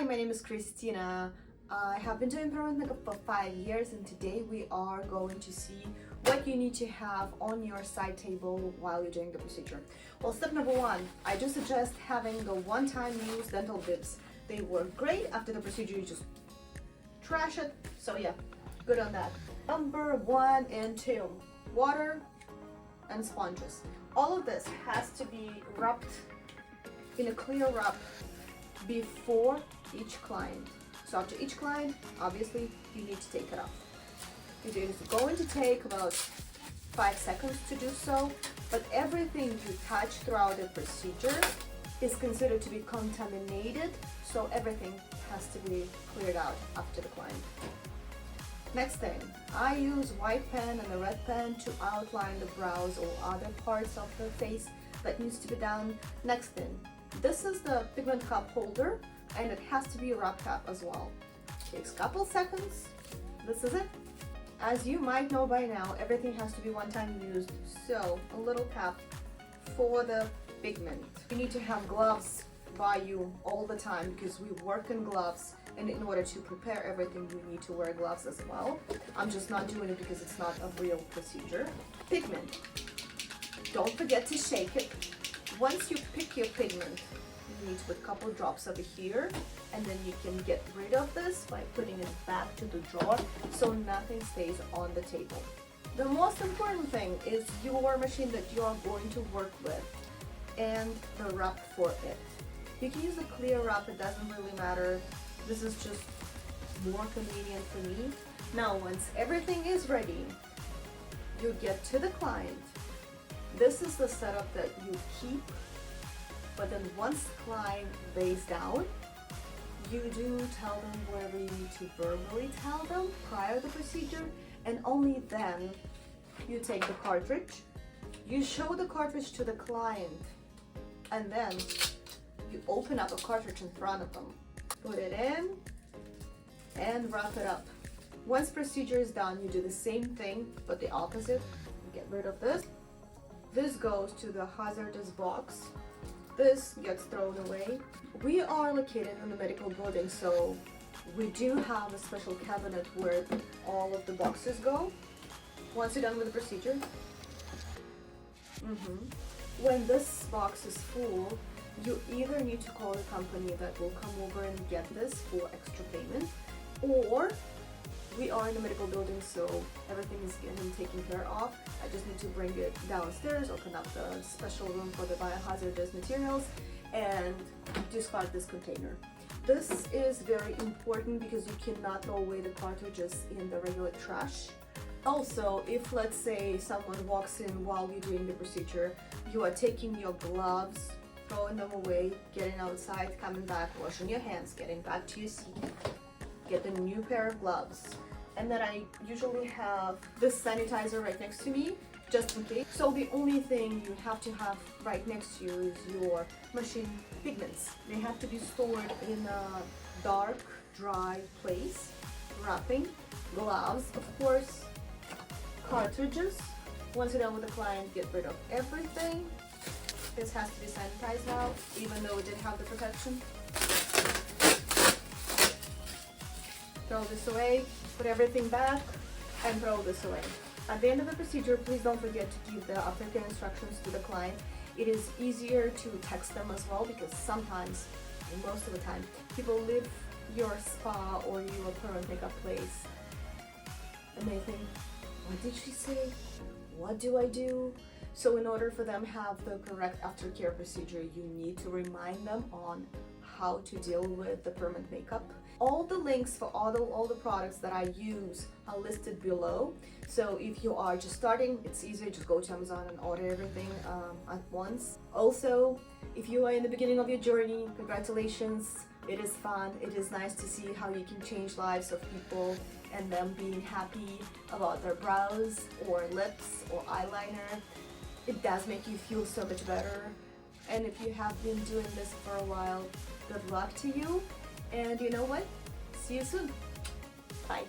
Hi, my name is Christina. I have been doing permanent makeup for 5 years, and today we are going to see what you need to have on your side table while you're doing the procedure. Well, step number one, I do suggest having the one-time use dental bibs. They work great. After the procedure, you just trash it. So yeah, good on that. Number 1 and 2, water and sponges. All of this has to be rubbed in a clear rub before each client. So after each client, obviously, you need to take it off. It is going to take about 5 seconds to do so, but everything you touch throughout the procedure is considered to be contaminated, so everything has to be cleared out after the client. Next thing, I use white pen and a red pen to outline the brows or other parts of the face that needs to be done. Next thing, this is the pigment cup holder, and it has to be a wrap cap as well. Takes a couple seconds. This is it. As you might know by now, everything has to be one-time used, so a little cap for the pigment. You need to have gloves by you all the time because we work in gloves, and in order to prepare everything, you need to wear gloves as well. I'm just not doing it because it's not a real procedure. Pigment. Don't forget to shake it. Once you pick your pigment, you need to put a couple drops over here, and then you can get rid of this by putting it back to the drawer so nothing stays on the table. The most important thing is your machine that you are going to work with and the rub for it. You can use a clear rub, it doesn't really matter. This is just more convenient for me. Now, once everything is ready, you get to the client. This is the setup that you keep, but then once the client lays down, you do tell them wherever you need to verbally tell them prior to the procedure, and only then you take the cartridge, you show the cartridge to the client, and then you open up a cartridge in front of them, put it in, and wrap it up. Once procedure is done, you do the same thing, but the opposite. Get rid of this. This goes to the hazardous box. This gets thrown away. We are located in a medical building, so we do have a special cabinet where all of the boxes go. Once you're done with the procedure, when this box is full, you either need to call the company that will come over and get this for extra payment, or we are in a medical building, so everything is getting taken care of. I just need to bring it downstairs, open up the special room for the biohazardous materials, and discard this container. This is very important because you cannot throw away the cartridges in the regular trash. Also, if let's say someone walks in while you're doing the procedure, you are taking your gloves, throwing them away, getting outside, coming back, washing your hands, getting back to your seat, get a new pair of gloves. And then I usually have this sanitizer right next to me, just in case. So the only thing you have to have right next to you is your machine pigments. They have to be stored in a dark, dry place. Wrapping, gloves, of course, cartridges. Once you're done with the client, get rid of everything. This has to be sanitized now, even though it did have the protection. Throw this away, put everything back, and throw this away. At the end of the procedure, please don't forget to give the aftercare instructions to the client. It is easier to text them as well because sometimes, and most of the time, people leave your spa or your permanent makeup place and they think, what did she say? What do I do? So in order for them to have the correct aftercare procedure, you need to remind them on how to deal with the permanent makeup. All the links for all the products that I use are listed below. So if you are just starting, it's easier, just go to Amazon and order everything at once. Also, if you are in the beginning of your journey, congratulations. It is fun. It is nice to see how you can change lives of people and them being happy about their brows or lips or eyeliner. It does make you feel so much better. And if you have been doing this for a while, good luck to you. And you know what? See you soon. Bye.